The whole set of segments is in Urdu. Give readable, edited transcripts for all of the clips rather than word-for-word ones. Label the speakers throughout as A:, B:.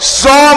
A: 100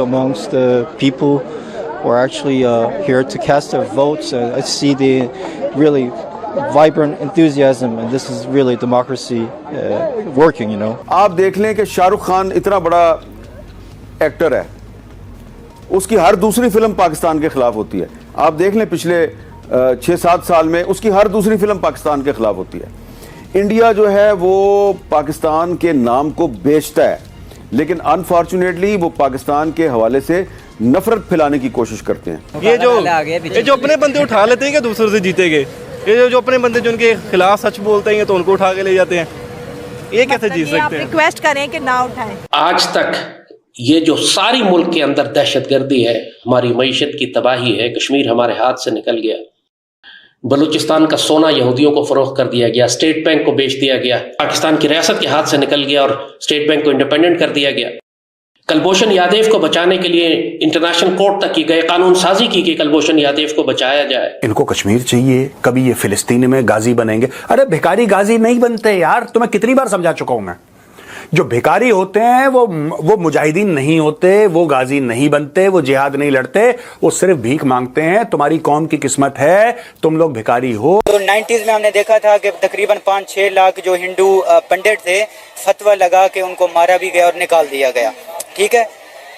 B: amongst the people who are actually here to cast their votes. I see the really vibrant enthusiasm, and this is really democracy working, you know.
C: آپ دیکھ لیں کہ شاہ رخ خان اتنا بڑا ایکٹر ہے، اس کی ہر دوسری فلم پاکستان کے خلاف ہوتی ہے. آپ دیکھ لیں پچھلے 6-7 سال میں اس کی ہر دوسری فلم پاکستان کے خلاف ہوتی ہے. انڈیا جو ہے وہ پاکستان کے نام کو بیچتا ہے، لیکن انفارچونیٹلی وہ پاکستان کے حوالے سے نفرت پھیلانے کی کوشش کرتے ہیں.
D: یہ جو اپنے بندے اٹھا لیتے ہیں کہ دوسرے سے جیتے گئے، یہ جو اپنے بندے جو ان کے خلاف سچ بولتے ہیں تو ان کو اٹھا کے لے جاتے ہیں، یہ کیسے جیت سکتے ہیں؟
E: آپ ریکویسٹ کریں کہ نہ اٹھائیں.
F: آج تک یہ جو ساری ملک کے اندر دہشت گردی ہے، ہماری معیشت کی تباہی ہے، کشمیر ہمارے ہاتھ سے نکل گیا، بلوچستان کا سونا یہودیوں کو فروخت کر دیا گیا، اسٹیٹ بینک کو بیچ دیا گیا، پاکستان کی ریاست کے ہاتھ سے نکل گیا اور اسٹیٹ بینک کو انڈیپینڈنٹ کر دیا گیا. کلبھوشن یادیو کو بچانے کے لیے انٹرنیشنل کورٹ تک کی گئے، قانون سازی کی کہ کلبھوشن یادیو کو بچایا جائے.
G: ان کو کشمیر چاہیے، کبھی یہ فلسطین میں غازی بنیں گے. ارے بھکاری غازی نہیں بنتے یار، تمہیں کتنی بار سمجھا چکا ہوں میں. جو بھکاری ہوتے ہیں وہ مجاہدین نہیں ہوتے، وہ غازی نہیں بنتے، وہ جہاد نہیں لڑتے، وہ صرف بھیک مانگتے ہیں. تمہاری قوم کی قسمت ہے تم لوگ بھکاری ہو.
H: تو 90s میں ہم نے دیکھا تھا کہ تقریباً 5-6 لاکھ جو ہندو پنڈت تھے فتویٰ لگا کے ان کو مارا بھی گیا اور نکال دیا گیا. ٹھیک ہے،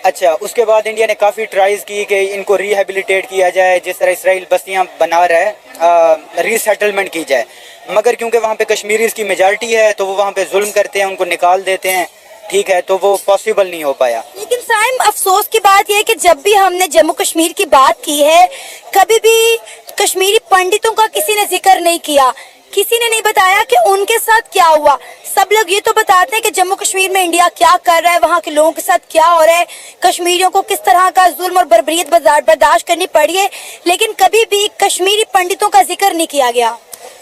H: اچھا اس کے بعد انڈیا نے کافی ٹرائز کی کہ ان کو ریہیبلیٹیٹ کیا جائے، جس طرح اسرائیل بستیاں بنا رہا ہے ری سیٹلمنٹ کی جائے، مگر کیونکہ وہاں پہ کشمیریز کی میجارٹی ہے تو وہ وہاں پہ ظلم کرتے ہیں، ان کو نکال دیتے ہیں. ٹھیک ہے، تو وہ پاسبل نہیں ہو پایا.
E: لیکن سائم افسوس کی بات یہ ہے کہ جب بھی ہم نے جموں کشمیر کی بات کی ہے کبھی بھی کشمیری پنڈتوں کا کسی نے ذکر نہیں کیا، کسی نے نہیں بتایا کہ ان کے ساتھ کیا ہوا. سب لوگ یہ تو بتاتے ہیں کہ جموں کشمیر میں انڈیا کیا کر رہا ہے، وہاں کے لوگوں کے ساتھ کیا ہو رہا ہے، کشمیریوں کو کس طرح کا ظلم اور بربریت برداشت کرنی پڑی ہے، لیکن کبھی بھی کشمیری پنڈتوں کا ذکر نہیں کیا گیا.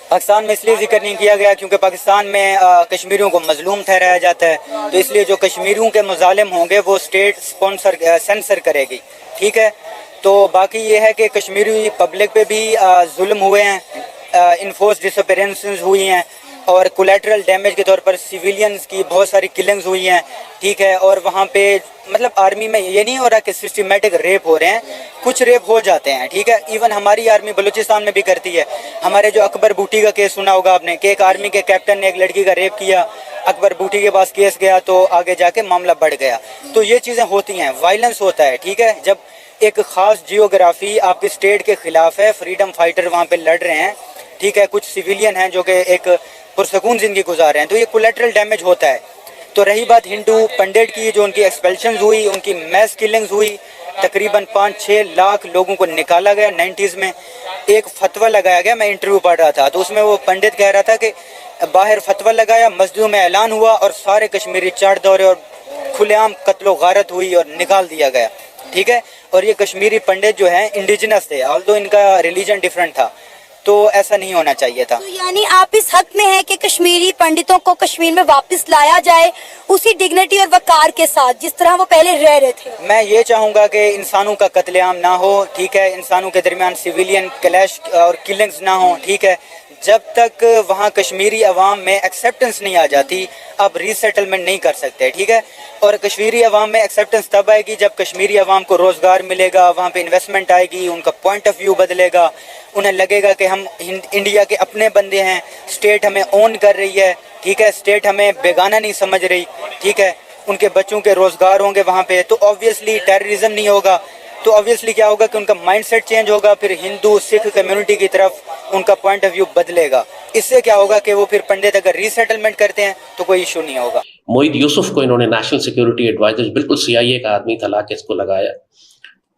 H: پاکستان میں اس لیے ذکر نہیں کیا گیا کیونکہ پاکستان میں کشمیریوں کو مظلوم ٹھہرایا جاتا ہے، تو اس لیے جو کشمیریوں کے مظالم ہوں گے وہ اسٹیٹ سینسر کرے گی. ٹھیک ہے، تو باقی یہ ہے کہ کشمیری پبلک پہ بھی ظلم ہوئے ہیں، انفورس ڈس اپیرنسز ہوئی ہیں اور کولیٹرل ڈیمیج کے طور پر سیویلینز کی بہت ساری کلنگز ہوئی ہیں. ٹھیک ہے، اور وہاں پہ مطلب آرمی میں یہ نہیں ہو رہا کہ سسٹمیٹک ریپ ہو رہے ہیں، کچھ ریپ ہو جاتے ہیں. ٹھیک ہے، ایون ہماری آرمی بلوچستان میں بھی کرتی ہے. ہمارے جو اکبر بوٹی کا کیس سنا ہوگا آپ نے کہ ایک آرمی کے کیپٹن نے ایک لڑکی کا ریپ کیا، اکبر بوٹی کے پاس کیس گیا تو آگے جا کے معاملہ بڑھ گیا. تو یہ چیزیں ہوتی ہیں، وائلنس ہوتا ہے. ٹھیک ہے، جب ایک خاص جیوگرافی آپ کے اسٹیٹ کے خلاف ہے، فریڈم فائٹر وہاں پہ لڑ رہے ہیں، ٹھیک ہے، کچھ سویلین ہیں جو کہ ایک پرسکون زندگی گزار رہے ہیں، تو یہ کولیٹرل ڈیمیج ہوتا ہے. تو رہی بات ہندو پنڈت کی، جو ان کی ایکسپیلشنز ہوئی، ان کی میس کلنگز ہوئی، تقریباً 5-6 لاکھ لوگوں کو نکالا گیا 90s میں. ایک فتویٰ لگایا گیا، میں انٹرویو پڑھ رہا تھا تو اس میں وہ پنڈت کہہ رہا تھا کہ باہر فتویٰ لگایا، مسجدوں میں اعلان ہوا اور سارے کشمیری چاٹ دورے اور کھلے عام قتل و غارت ہوئی اور نکال دیا گیا. ٹھیک ہے، اور یہ کشمیری پنڈت جو ہیں انڈیجنس تھے، آلدو ان کا ریلیجن ڈفرینٹ تھا، تو ایسا نہیں ہونا چاہیے تھا.
E: تو یعنی آپ اس حق میں ہیں کہ کشمیری پنڈتوں کو کشمیر میں واپس لایا جائے اسی ڈگنیٹی اور وقار کے ساتھ جس طرح وہ پہلے رہ رہے تھے.
H: میں یہ چاہوں گا کہ انسانوں کا قتل عام نہ ہو. ٹھیک ہے، انسانوں کے درمیان سویلین کلیش اور کلنگز نہ ہوں. ٹھیک ہے، جب تک وہاں کشمیری عوام میں ایکسیپٹنس نہیں آ جاتی آپ ری سیٹلمنٹ نہیں کر سکتے. ٹھیک ہے، اور کشمیری عوام میں ایکسیپٹنس تب آئے گی جب کشمیری عوام کو روزگار ملے گا، وہاں پہ انویسٹمنٹ آئے گی، ان کا پوائنٹ آف ویو بدلے گا، انہیں لگے گا کہ ہم انڈیا کے اپنے بندے ہیں، اسٹیٹ ہمیں اون کر رہی ہے. ٹھیک ہے، اسٹیٹ ہمیں بیگانہ نہیں سمجھ رہی. ٹھیک ہے، ان کے بچوں کے روزگار ہوں گے وہاں پہ، تو آبویسلی ٹیررزم نہیں ہوگا. تو آبویسلی کیا ہوگا کہ ان کا مائنڈ سیٹ چینج ہوگا، پھر ہندو سکھ کمیونٹی کی طرف ان کا پوائنٹ آف ویو بدلے گا. اس سے کیا ہوگا کہ وہ پھر پنڈت اگر ری سیٹلمنٹ کرتے ہیں تو کوئی ایشو نہیں ہوگا.
F: موعید یوسف کو انہوں نے نیشنل سیکیورٹی ایڈوائزر، بالکل CIA کا آدمی تھا، لا کے اس کو لگایا.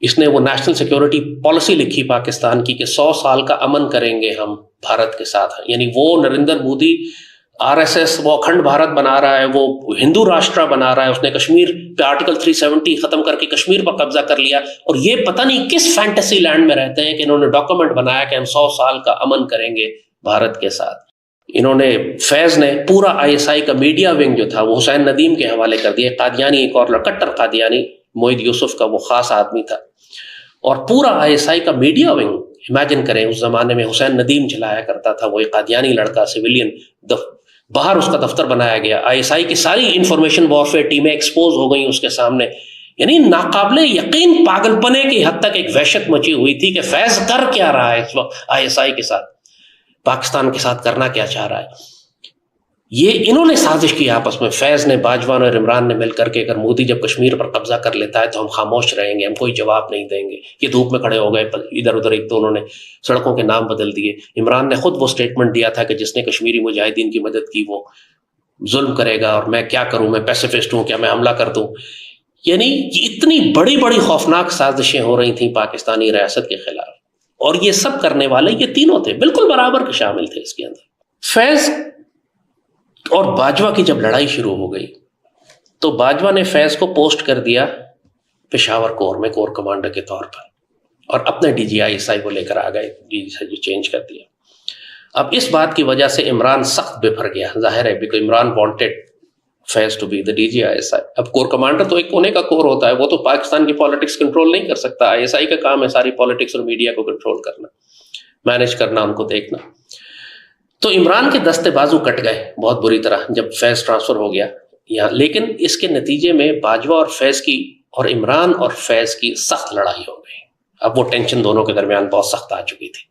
F: اس نے وہ نیشنل سیکیورٹی پالیسی لکھی پاکستان کی کہ 100 سال کا امن کریں گے ہم بھارت کے ساتھ. یعنی وہ نریندر مودی RSS وہ اکھنڈ بھارت بنا رہا ہے, وہ ہندو راشٹرا بنا رہا ہے, اس نے کشمیر پہ آرٹیکل 370 ختم کر کے کشمیر پر قبضہ کر لیا, اور یہ پتہ نہیں کس فینٹیسی لینڈ میں رہتے ہیں کہ انہوں نے ڈاکومنٹ بنایا کہ ہم 100 سال کا امن کریں گے بھارت کے ساتھ. انہوں نے, فیض نے پورا ISI کا میڈیا ونگ جو تھا وہ حسین ندیم کے حوالے کر دیا. قادیانی ایک اور کٹر قادیانی موحد یوسف کا وہ خاص آدمی تھا, اور پورا ISI کا میڈیا ونگ امیجن کریں اس زمانے میں حسین ندیم چلایا کرتا تھا, وہ ایک قادیانی لڑکا سویلین, باہر اس کا دفتر بنایا گیا. ISI کی ساری انفارمیشن وارفیئر ٹیمیں ایکسپوز ہو گئیں اس کے سامنے. یعنی ناقابل یقین پاگل پنے کی حد تک ایک وحشت مچی ہوئی تھی کہ فیض کر کیا رہا ہے اس وقت ISI کے ساتھ, پاکستان کے ساتھ کرنا کیا چاہ رہا ہے. یہ انہوں نے سازش کی آپس میں, فیض نے, باجوان اور عمران نے مل کر کے اگر مودی جب کشمیر پر قبضہ کر لیتا ہے تو ہم خاموش رہیں گے, ہم کوئی جواب نہیں دیں گے. یہ دھوپ میں کھڑے ہو گئے ادھر ادھر, ایک تو انہوں نے سڑکوں کے نام بدل دیے. عمران نے خود وہ سٹیٹمنٹ دیا تھا کہ جس نے کشمیری مجاہدین کی مدد کی وہ ظلم کرے گا, اور میں کیا کروں, میں پیسیفسٹ ہوں, کیا میں حملہ کر دوں. یعنی اتنی بڑی بڑی خوفناک سازشیں ہو رہی تھیں پاکستانی ریاست کے خلاف, اور یہ سب کرنے والے یہ تینوں تھے, بالکل برابر کے شامل تھے اس کے اندر. فیض اور باجوہ کی جب لڑائی شروع ہو گئی تو باجوہ نے فیض کو پوسٹ کر دیا پشاور کور میں کور کمانڈر کے طور پر, اور اپنے DGI کو لے کر آ گئے, DGI جو چینج کر دیا. اب اس بات کی وجہ سے عمران سخت بفر گیا, ظاہر ہے, because Imran wanted Faiz to be the DGI. اب کور کمانڈر تو ایک کونے کا کور ہوتا ہے, وہ تو پاکستان کی پالیٹکس کنٹرول نہیں کر سکتا. ISI کا کام ہے ساری پالیٹکس اور میڈیا کو کنٹرول کرنا, مینیج کرنا, ان کو دیکھنا. تو عمران کے دستے بازو کٹ گئے بہت بری طرح جب فیض ٹرانسفر ہو گیا یہاں. لیکن اس کے نتیجے میں باجوہ اور فیض کی, اور عمران اور فیض کی سخت لڑائی ہو گئی. اب وہ ٹینشن دونوں کے درمیان بہت سخت آ چکی تھی.